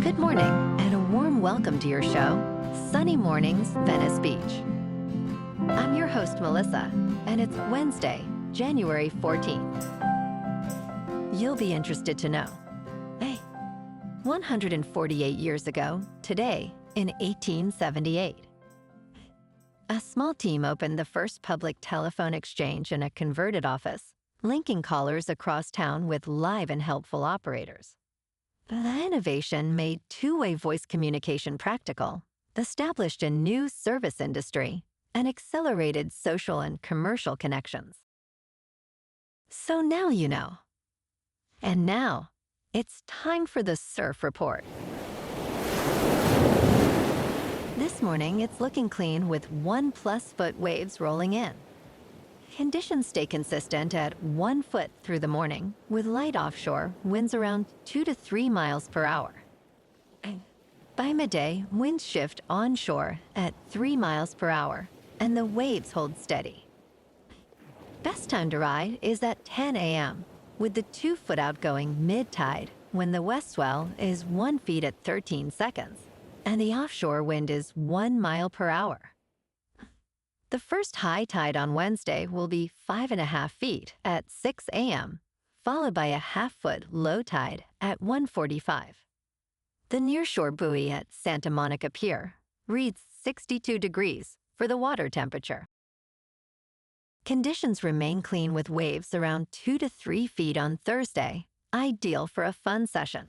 Good morning, and a warm welcome to your show, Sunny Mornings, Venice Beach. I'm your host, Melissa, and it's Wednesday, January 14th. You'll be interested to know. Hey, 148 years ago, today, in 1878, a small team opened the first public telephone exchange in a converted office, linking callers across town with live and helpful operators. The innovation made two-way voice communication practical, established a new service industry, and accelerated social and commercial connections. So now you know. And now, it's time for the Surf Report. This morning, it's looking clean with 1+ foot waves rolling in. Conditions stay consistent at 1 foot through the morning, with light offshore, winds around 2 to 3 miles per hour. By midday, winds shift onshore at 3 miles per hour, and the waves hold steady. Best time to ride is at 10 a.m., with the 2 foot outgoing mid-tide, when the west swell is 1 foot at 13 seconds, and the offshore wind is 1 mile per hour. The first high tide on Wednesday will be 5.5 feet at 6 a.m., followed by a half-foot low tide at 1:45. The nearshore buoy at Santa Monica Pier reads 62 degrees for the water temperature. Conditions remain clean with waves around 2 to 3 feet on Thursday, ideal for a fun session.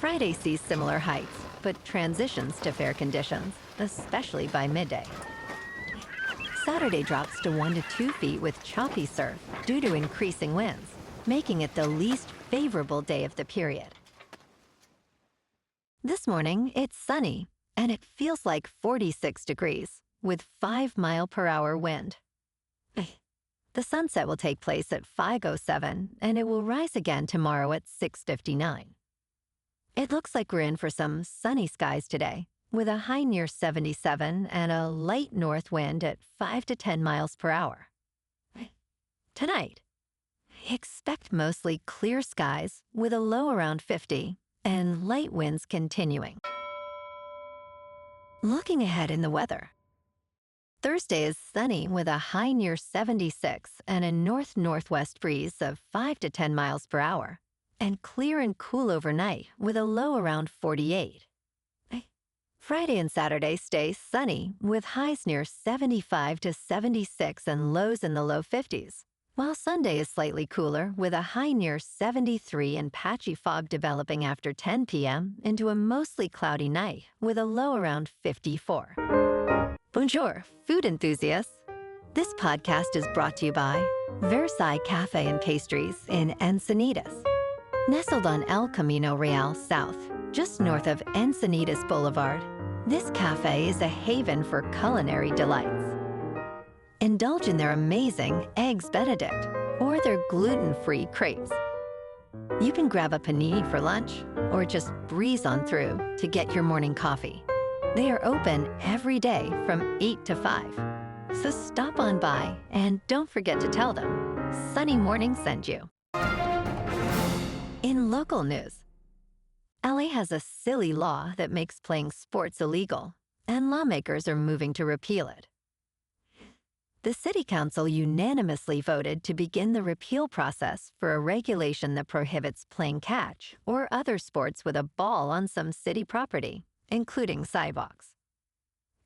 Friday sees similar heights, but transitions to fair conditions, especially by midday. Saturday drops to 1 to 2 feet with choppy surf due to increasing winds, making it the least favorable day of the period. This morning, it's sunny, and it feels like 46 degrees, with 5 mile per hour wind. The sunset will take place at 5:07, and it will rise again tomorrow at 6:59. It looks like we're in for some sunny skies today, with a high near 77 and a light north wind at 5 to 10 miles per hour. Tonight, expect mostly clear skies with a low around 50 and light winds continuing. Looking ahead in the weather. Thursday is sunny with a high near 76 and a north-northwest breeze of 5 to 10 miles per hour, and clear and cool overnight with a low around 48. Friday and Saturday stay sunny with highs near 75 to 76 and lows in the low 50s, while Sunday is slightly cooler with a high near 73 and patchy fog developing after 10 p.m. into a mostly cloudy night with a low around 54. Bonjour, food enthusiasts. This podcast is brought to you by Versailles Cafe and Pastries in Encinitas. Nestled on El Camino Real South, just north of Encinitas Boulevard, this cafe is a haven for culinary delights. Indulge in their amazing Eggs Benedict or their gluten-free crepes. You can grab a panini for lunch or just breeze on through to get your morning coffee. They are open every day from 8 to 5. So stop on by and don't forget to tell them Sunny Morning sent you. In local news, LA has a silly law that makes playing sports illegal, and lawmakers are moving to repeal it. The City Council unanimously voted to begin the repeal process for a regulation that prohibits playing catch or other sports with a ball on some city property, including sidewalks.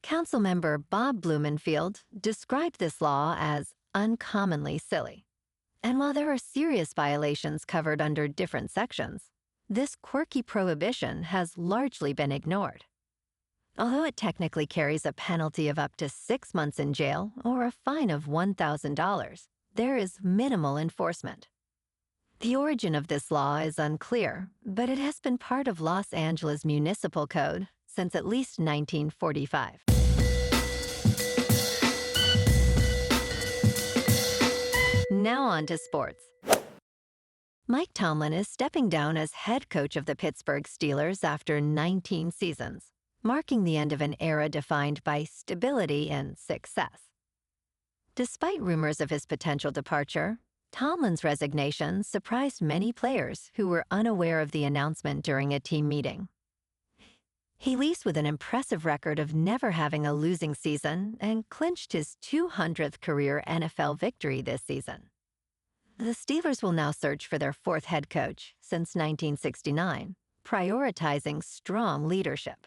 Councilmember Bob Blumenfield described this law as uncommonly silly. And while there are serious violations covered under different sections, this quirky prohibition has largely been ignored. Although it technically carries a penalty of up to 6 months in jail or a fine of $1,000, there is minimal enforcement. The origin of this law is unclear, but it has been part of Los Angeles Municipal Code since at least 1945. Now on to sports. Mike Tomlin is stepping down as head coach of the Pittsburgh Steelers after 19 seasons, marking the end of an era defined by stability and success. Despite rumors of his potential departure, Tomlin's resignation surprised many players who were unaware of the announcement during a team meeting. He leaves with an impressive record of never having a losing season and clinched his 200th career NFL victory this season. The Steelers will now search for their fourth head coach since 1969, prioritizing strong leadership.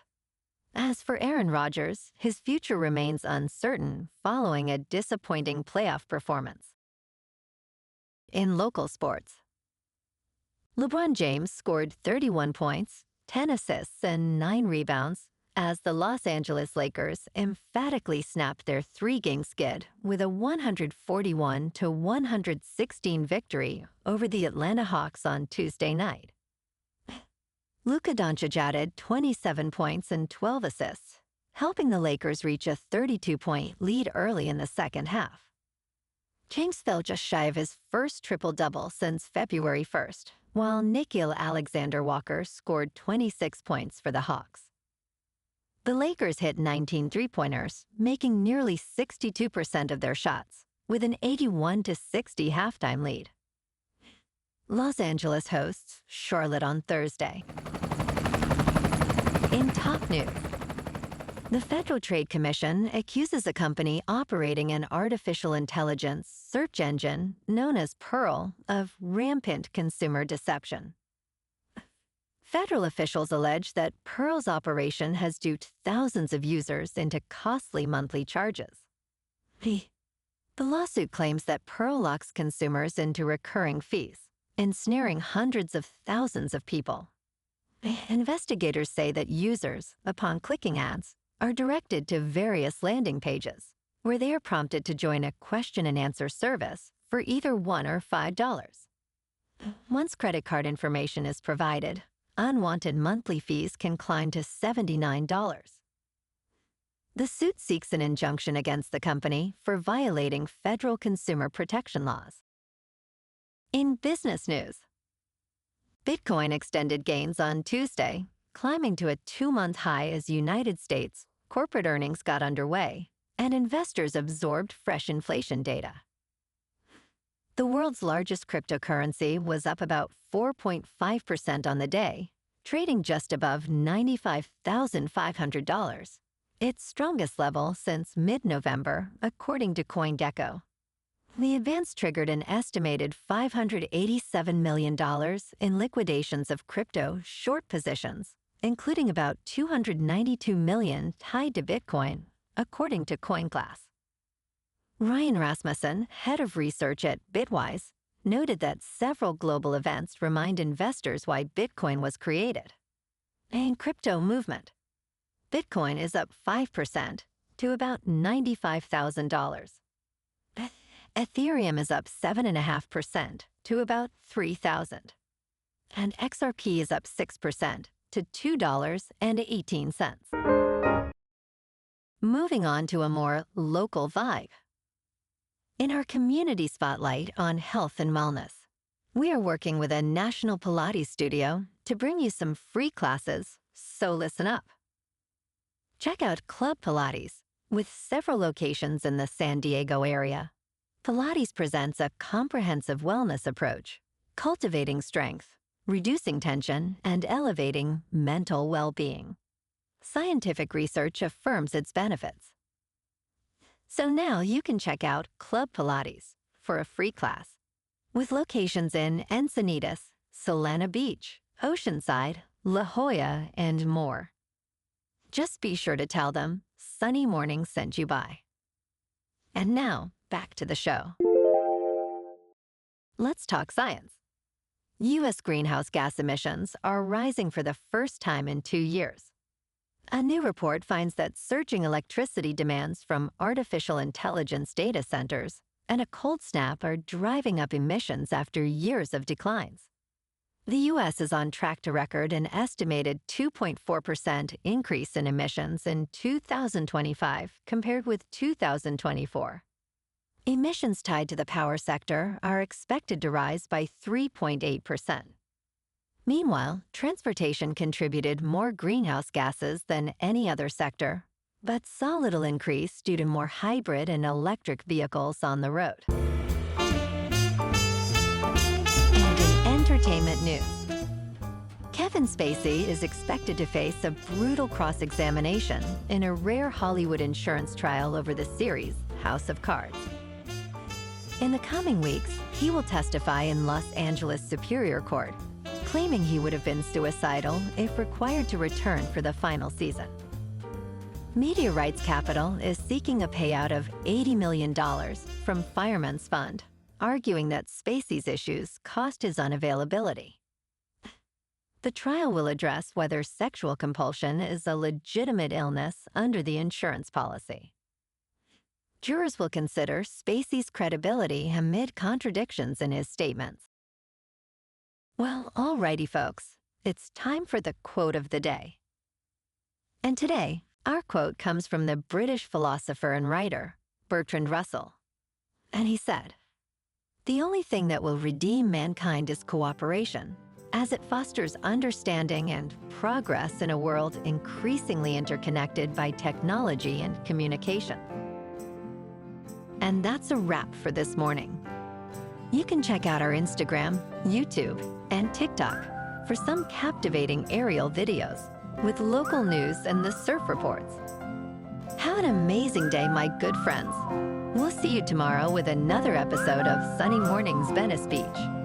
As for Aaron Rodgers, his future remains uncertain following a disappointing playoff performance. In local sports, LeBron James scored 31 points, 10 assists, and 9 rebounds as the Los Angeles Lakers emphatically snapped their three-game skid with a 141-116 victory over the Atlanta Hawks on Tuesday night. Luka Doncic added 27 points and 12 assists, helping the Lakers reach a 32-point lead early in the second half. James fell just shy of his first triple-double since February 1st, while Nickeil Alexander-Walker scored 26 points for the Hawks. The Lakers hit 19 three-pointers, making nearly 62% of their shots, with an 81-60 halftime lead. Los Angeles hosts Charlotte on Thursday. In top news, the Federal Trade Commission accuses a company operating an artificial intelligence search engine known as Pearl of rampant consumer deception. Federal officials allege that Pearl's operation has duped thousands of users into costly monthly charges. The lawsuit claims that Pearl locks consumers into recurring fees, ensnaring hundreds of thousands of people. Investigators say that users, upon clicking ads, are directed to various landing pages, where they are prompted to join a question-and-answer service for either $1 or $5. Once credit card information is provided, unwanted monthly fees can climb to $79. The suit seeks an injunction against the company for violating federal consumer protection laws. In business news, Bitcoin extended gains on Tuesday, climbing to a 2-month high as United States corporate earnings got underway and investors absorbed fresh inflation data. The world's largest cryptocurrency was up about 4.5% on the day, trading just above $95,500, its strongest level since mid-November, according to CoinGecko. The advance triggered an estimated $587 million in liquidations of crypto short positions, including about $292 million tied to Bitcoin, according to CoinGlass. Ryan Rasmussen, head of research at Bitwise, noted that several global events remind investors why Bitcoin was created. In crypto movement, Bitcoin is up 5% to about $95,000. Ethereum is up 7.5% to about $3,000. And XRP is up 6% to $2.18. Moving on to a more local vibe. In our community spotlight on health and wellness, we are working with a national Pilates studio to bring you some free classes, so listen up. Check out Club Pilates, with several locations in the San Diego area. Pilates presents a comprehensive wellness approach, cultivating strength, reducing tension, and elevating mental well-being. Scientific research affirms its benefits. So now you can check out Club Pilates for a free class, with locations in Encinitas, Solana Beach, Oceanside, La Jolla, and more. Just be sure to tell them Sunny Morning sent you by. And now, back to the show. Let's talk science. U.S. greenhouse gas emissions are rising for the first time in 2 years. A new report finds that surging electricity demands from artificial intelligence data centers and a cold snap are driving up emissions after years of declines. The U.S. is on track to record an estimated 2.4% increase in emissions in 2025 compared with 2024. Emissions tied to the power sector are expected to rise by 3.8%. Meanwhile, transportation contributed more greenhouse gases than any other sector, but saw little increase due to more hybrid and electric vehicles on the road. news. Kevin Spacey is expected to face a brutal cross-examination in a rare Hollywood insurance trial over the series House of Cards. In the coming weeks, he will testify in Los Angeles Superior Court, claiming he would have been suicidal if required to return for the final season. Media Rights Capital is seeking a payout of $80 million from Fireman's Fund, arguing that Spacey's issues caused his unavailability. The trial will address whether sexual compulsion is a legitimate illness under the insurance policy. Jurors will consider Spacey's credibility amid contradictions in his statements. Well, alrighty, folks, it's time for the quote of the day. And today, our quote comes from the British philosopher and writer, Bertrand Russell. And he said, "The only thing that will redeem mankind is cooperation, as it fosters understanding and progress in a world increasingly interconnected by technology and communication." And that's a wrap for this morning. You can check out our Instagram, YouTube, and TikTok for some captivating aerial videos with local news and the surf reports. Have an amazing day, my good friends. We'll see you tomorrow with another episode of Sunny Mornings Venice Beach.